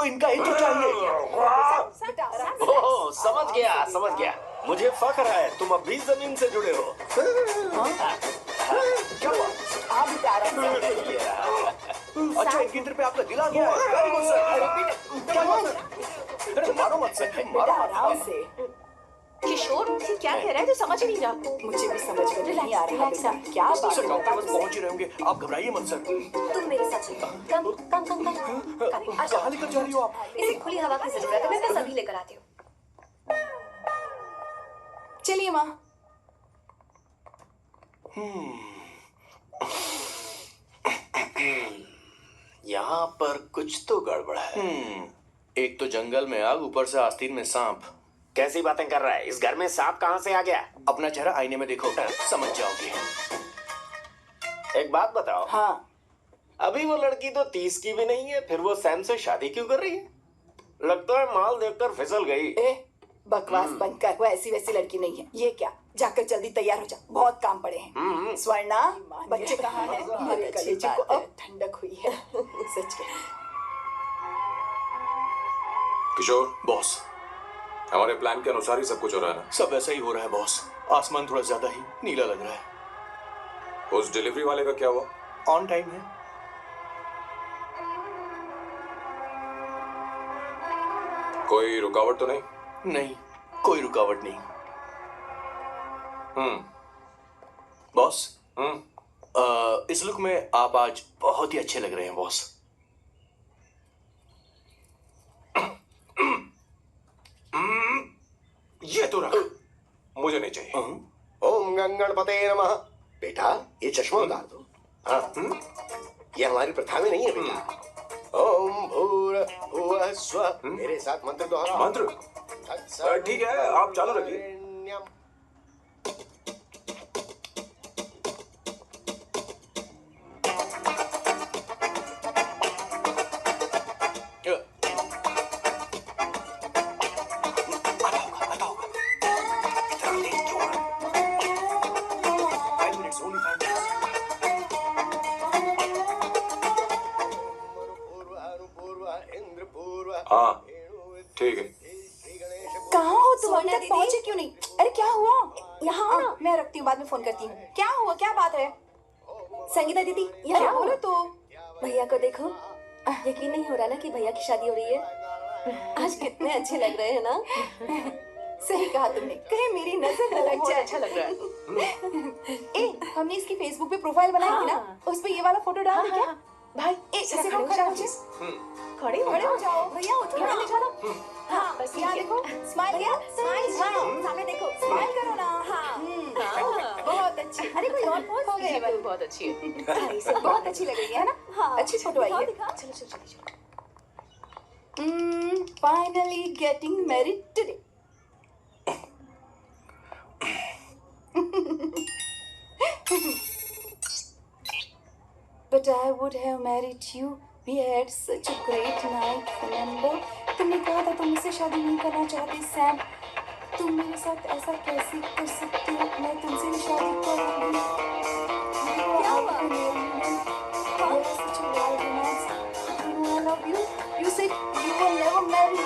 सबको इनका इंट्रो चाहिए। ओह, समझ गया। मुझे फख्र है तुम अब भी जमीन से जुड़े हो। क्या हुआ? आप भी आराम से। अच्छा, इनकी इंटर पे आपका दिल आ गया है। Very good sir. क्या हुआ सर? अरे मारो मत सर, मारो मत। आराम से। किशोर क्या कह रहा है तो समझ नहीं रहा। मुझे भी समझ में नहीं आ रहा बेटा। क्या बात सर है? डॉक्टर बस पहुंच ही रहे होंगे, आप घबराइए मत सर। तुम मेरे साथ चलो। कम कहाँ लेकर जा रही हो आप? इसे खुली हवा की जरूरत है, मैं बस अभी लेकर आती हूँ। चलिए माँ। यहाँ पर कुछ तो गड़बड़ है। एक तो जंगल में आग, ऊपर से आस्तीन में सांप। कैसी बातें कर रहा है? इस घर में सांप कहाँ से आ गया? अपना चेहरा आईने में देखो, समझ जाओगे। एक बात बताओ। हाँ। अभी वो लड़की तो 30 की भी नहीं है, फिर वो सैम से शादी क्यों कर रही है? लगता है माल देखकर फिसल गई। ए, बकवास बंद कर। वो ऐसी वैसी लड़की नहीं है। ये क्या? जाकर जल्दी तैयार हो जा, बहुत काम पड़े हैं। स्वर्णा, बच्चे कहाँ हैं? मेरे कलेजे को अब ठंडक हुई है। सच कह। किशोर, बॉस, हमारे प्लान के अनुसार ही सब कुछ हो रहा है ना? सब ऐसा ही हो रहा है बॉस। आसमान थोड़ा ज्यादा ही नीला लग रहा है। उस डिलीवरी वाले का क्या हुआ? ऑन टाइम है। कोई रुकावट तो नहीं? नहीं, कोई रुकावट नहीं। हम्म। बॉस, इस लुक में आप आज बहुत ही अच्छे लग रहे हैं बॉस। ये तो रहा। मुझे नहीं चाहिए। ओम गंगणपते नमः। बेटा, ये चश्मा उतार दो। हाँ, ये हमारी प्रथा में नहीं है बेटा। ओम भूर्भुवः स्वः। मेरे साथ मंत्र दोहराओ। मंत्र? ठीक है, आप चालू रखिए। हाँ, ठीक है। कहाँ हो तुम? अभी तक पहुँचे क्यों नहीं? अरे क्या हुआ? यहाँ आओ ना, मैं रखती हूँ, बाद में फोन करती हूँ। क्या हुआ? क्या बात है? संगीता दीदी, यहाँ बोलो तो। भैया को देखो, यकीन नहीं हो रहा ना कि भैया की शादी हो रही है। आज कितने अच्छे लग रहे हैं ना। सही कहा तुमने। कहीं मेरी नजर न लग जाए। अच्छा लग रहा है। ए, हमने इसकी फेसबुक पे प्रोफाइल बनाई थी ना, उस पे ये वाला फोटो डाल दे क्या? भाई, इसे को खड़ा हो जाओ। खड़े हो जाओ भैया, उठ के ले जाओ। हाँ, बस यहाँ देखो, स्माइल किया, स्माइल सामने देखो, स्माइल करो ना। हाँ, बहुत अच्छी। अरे कोई और पोज हो गया भाई। बहुत अच्छी है। बहुत अच्छी लग रही है ना? हाँ, अच्छी फोटो आई है। चलो चलो चलो। Finally getting married today. But I would have married you. We had such a great night, remember? तुमने कहा था तुम मुझसे शादी नहीं करना चाहती सैम। तुम मेरे साथ ऐसा कैसे कर सकती हो? मैं तुमसे भी शादी करूंगी। क्या हुआ? Such a wild romance. You know I love you. You said you will never marry.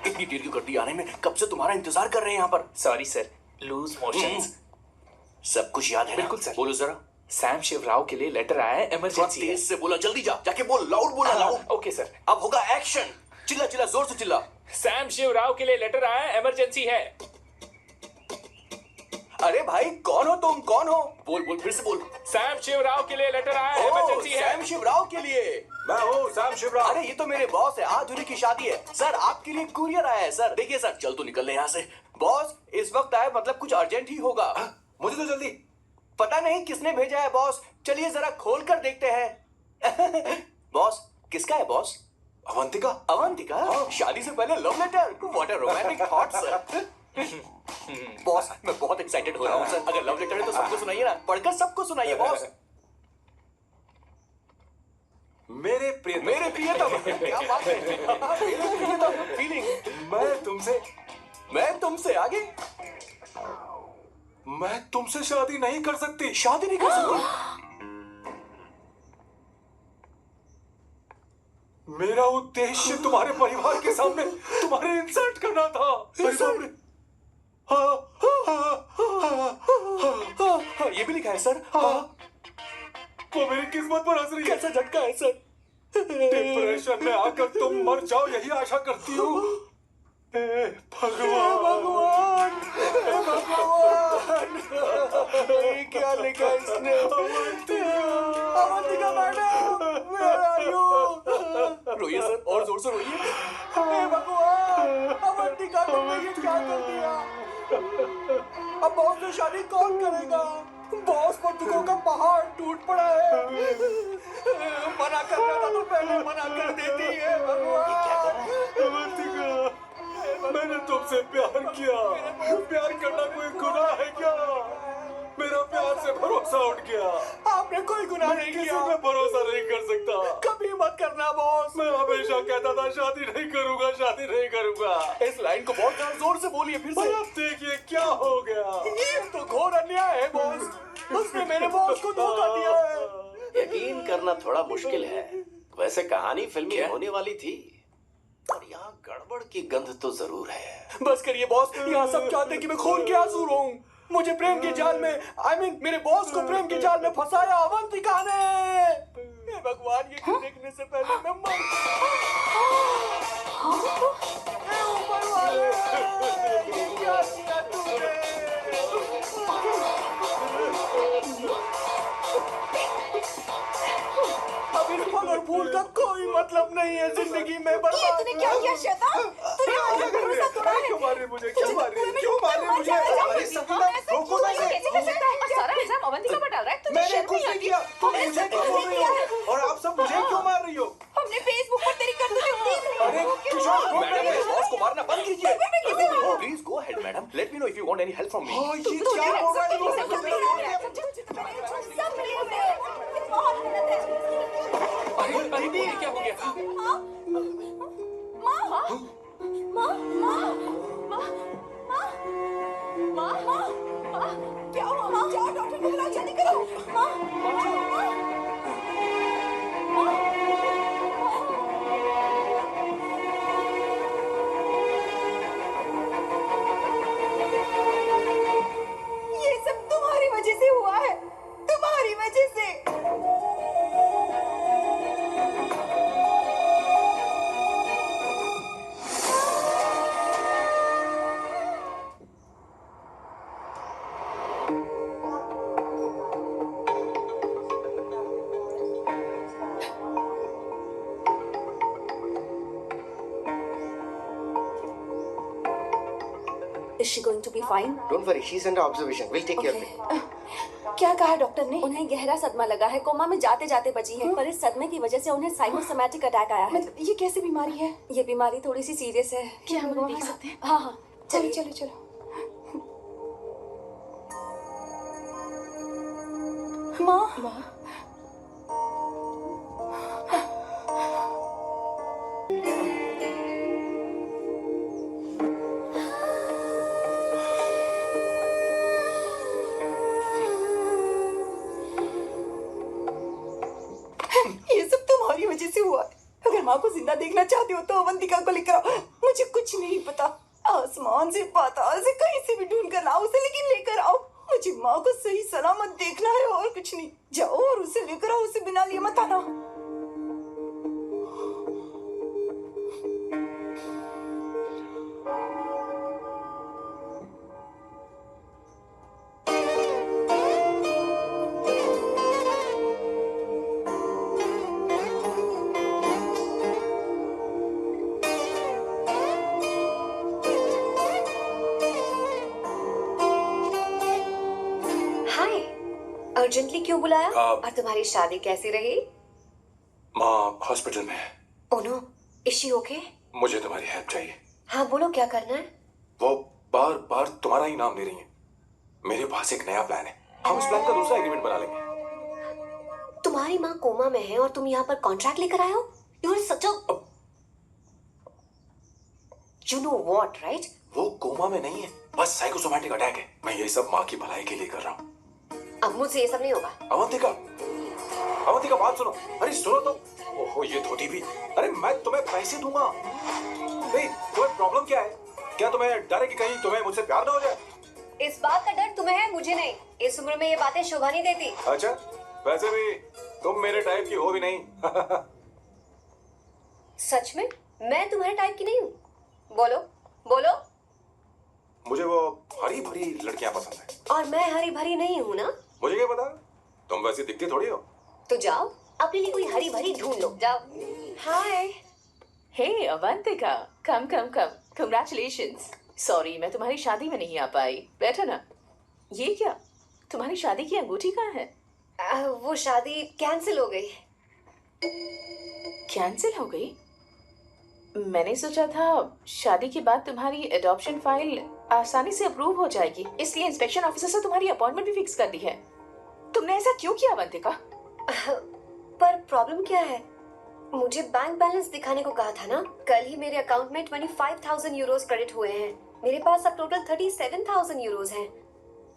इतनी देर क्यों कर दी आने में? कब से तुम्हारा इंतजार कर रहे हैं यहाँ पर। Sorry sir, loose motions. सब कुछ याद है ना? बिल्कुल सर। बोलो जरा। सैम शिवराव के लिए लेटर आया है, इमरजेंसी है। तेज से बोला, जल्दी जा, जाके बोल, लाउड बोला, लाउड। Okay sir. अब होगा एक्शन। चिल्ला चिल्ला, जोर से चिल्ला। सैम शिवराव के लिए लेटर आया है, इमरजेंसी है। अरे भाई, कौन हो तुम? कौन हो? बोल बोल, फिर से बोल। सैम शिवराव के लिए लेटर आया है, ओह, इमरजेंसी है। सैम शिवराव के लिए। मैं हूँ सैम शिवराव। अरे ये तो मेरे बॉस है, आज उन्हीं की शादी है। सर, आपके लिए कुरियर आया है सर। देखिए सर, चल तो निकल ले यहाँ से। बॉस इस वक्त आए, मतलब कुछ अर्जेंट ही होगा। मुझे तो जल्दी। पता नहीं किसने भेजा है बॉस, चलिए जरा खोल कर देखते हैं। बॉस, किसका है बॉस? अवंतिका। अवंतिका? शादी से पहले love letter. What a romantic thought sir. Boss, मैं बहुत एक्साइटेड हो रहा हूँ सर। अगर लव लेटर है तो सबको सुनाइए ना, पढ़कर सबको सुनाइए बॉस। मेरे प्रियतम, क्या बात है। मेरे प्रियतम, फीलिंग। मैं तुमसे आगे। मैं तुमसे शादी नहीं कर सकती। शादी नहीं कर सकती? मेरा उद्देश्य तुम्हारे परिवार के सामने तुम्हारे इंसल्ट करना था। परिवार में ये भी लिखा है सर। वो मेरी किस्मत पर हंस रही है। कैसा झटका है सर? डिप्रेशन में आकर तुम मर जाओ यही आशा करती हूँ। हे भगवान, ये क्या लिखा है इसने? Avantika madam, where are you? रोइए सर, और जोर से रोइए। हे भगवान, अवंतिका तुमने ये क्या कर दिया? अब बॉस से शादी कौन करेगा? बॉस पर दुखों का पहाड़ टूट पड़ा है। मना करना था तो पहले मना कर देती है भगवान। अवंतिका, मैंने तुमसे प्यार किया। प्यार करना कोई गुनाह है क्या? मेरा प्यार से भरोसा उठ गया। आपने कोई गुनाह नहीं किसी किया। पे भरोसा नहीं कर सकता। कभी मत करना बॉस। मैं हमेशा कहता था शादी नहीं करूंगा, शादी नहीं करूंगा। इस लाइन को बहुत जोर से बोलिए फिर से। और अब देखिए क्या हो गया। ये तो घोर अन्याय है बॉस। उसने मेरे बॉस को धोखा दिया है। यकीन करना थोड़ा मुश्किल है। वैसे कहानी फिल्मी क्या? होने वाली थी, और यहाँ गड़बड़ की गंध तो जरूर है। बस करिए बॉस, यहाँ सब चाहते हैं कि मैं खून के आंसू रोऊं। मुझे प्रेम के जाल में, मेरे बॉस को प्रेम के जाल में फंसाया अवंतिका ने। हे भगवान, ये देखने से पहले मैं मर। हे ऊपर वाले, ये क्या किया तूने? अब इस फल और फूल का कोई मतलब नहीं है जिंदगी में। बर्बाद। तूने क्या किया शैतान? तूने मुझे भरोसा तोड़ा है। क्यों मार रही मुझे? क्यों मार रही? क्यों मार रही मुझे? अरे सकीना, रोको तू मुझे। कैसे कर सकता है? और सारा इल्जाम अवंतिका पर डाल रहा है। तुझे मैंने शर्म कुछ नहीं नहीं आती? किया। तुम हमने मुझे सब क्यों कुछ बोल रही किया है। हो? और आप सब मुझे क्यों मार रही हो? हमने फेसबुक पर तेरी करतूतें देख ली। अरे वो क्यों? किशोर, रोक मैडम, रही मेरे है। बॉस को मारना बंद कीजिए। मैं कैसे मारूं? Please go ahead madam. Let me know if you want any help from me. हाँ, ये तूने क्या हो रहा है? सब कुछ कर दिया है। सब मिले हुए हैं। ये बहुत गलत है। अरे दीदी, क्या हो गया? माँ, माँ, माँ, माँ, माँ, माँ, माँ, माँ, माँ, क्या हुआ माँ? जाओ डॉक्टर को बुलाओ, जल्दी करो। माँ, माँ, ये सब तुम्हारी वजह से हुआ है। तुम्हारी वजह से। Is she going to be fine? Don't worry, she's under observation. We'll take care of it. क्या कहा डॉक्टर ने? उन्हें गहरा सदमा लगा है, कोमा में जाते जाते बची है, पर इस सदमे की वजह से उन्हें साइकोसोमैटिक अटैक आया है। मतलब ये कैसी बीमारी है? ये बीमारी थोड़ी सी सीरियस है। क्या हम उन्हें देख सकते हैं? हाँ हाँ, चलो चलिए। चलो चलो। माँ, ये सब तुम्हारी वजह से हुआ है। अगर माँ को जिंदा देखना चाहते हो तो अवंतिका को लेकर आओ। मुझे कुछ नहीं पता, आसमान से पाताल से कहीं से भी ढूंढ कर लाओ उसे, लेकिन लेकर आओ। मुझे माँ को सही सलामत देखना है और कुछ नहीं। जाओ और उसे लेकर आओ, उसे बिना लिए मत आना। हाय, अर्जेंटली क्यों बुलाया? आप- और तुम्हारी शादी कैसी रही? माँ हॉस्पिटल में है। Oh no, is she okay? मुझे तुम्हारी हेल्प चाहिए। हाँ बोलो, क्या करना है? वो बार बार तुम्हारा ही नाम ले रही है। मेरे पास एक नया प्लान है। हम इस प्लान का दूसरा एग्रीमेंट बना लेंगे। तुम्हारी माँ कोमा में है और तुम यहाँ पर कॉन्ट्रैक्ट लेकर आए हो? You are such a, you know what, right? वो कोमा में नहीं है, बस साइकोसोमैटिक अटैक है। मैं ये सब माँ की भलाई के लिए कर रहा हूँ। अब मुझसे ये सब नहीं होगा। अवंतिका, अवंतिका बात सुनो। अरे सुनो तो। ओहो ये धोती भी। अरे मैं तुम्हें पैसे दूंगा। नहीं तुम्हें प्रॉब्लम क्या है? क्या तुम्हें डर है कि कहीं तुम्हें मुझसे प्यार ना हो जाए? इस बात का डर तुम्हें है, मुझे नहीं। इस उम्र में ये बातें शोभा नहीं देती। अच्छा वैसे भी तुम मेरे टाइप की हो भी नहीं। सच में मैं तुम्हारे टाइप की नहीं हूँ। बोलो बोलो। मुझे वो हरी भरी लड़कियां पसंद है। और मैं हरी भरी नहीं हूँ ना। मुझे क्या पता, तुम वैसी दिखती थोड़ी हो। तो जाओ अपने लिए कोई हरी भरी ढूंढ लो, जाओ। हाय। Hey, Avantika, come, come, come. Congratulations. Sorry, मैं तुम्हारी शादी में नहीं आ पाई। बैठो ना। ये क्या? तुम्हारी शादी की अंगूठी कहाँ है? वो शादी कैंसिल हो गई। कैंसिल हो गई? मैंने सोचा था शादी के बाद तुम्हारी एडॉप्शन फाइल आसानी से अप्रूव हो जाएगी, इसलिए इंस्पेक्शन ऑफिसर से तुम्हारी अपॉइंटमेंट भी फिक्स कर दी है। तुमने ऐसा क्यों किया अवंतिका? पर प्रॉब्लम क्या है? मुझे बैंक बैलेंस दिखाने को कहा था ना। कल ही मेरे अकाउंट में 25,000 यूरोस क्रेडिट हुए हैं। मेरे पास अब टोटल 37,000 यूरोस हैं।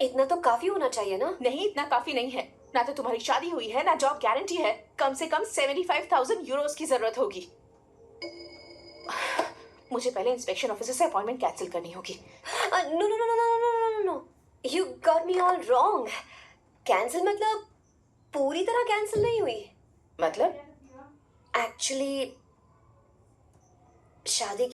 इतना तो काफी होना चाहिए ना? नहीं, इतना काफी नहीं है। ना तो तुम्हारी शादी हुई है, ना जॉब गारंटी है। कम से कम 75,000 यूरोस की जरूरत होगी। मुझे पहले इंस्पेक्शन ऑफिसर से अपॉइंटमेंट कैंसिल करनी होगी। No no no no no no no no, you got me all wrong. Cancel मतलब पूरी तरह कैंसिल नहीं हुई। मतलब? एक्चुअली शादी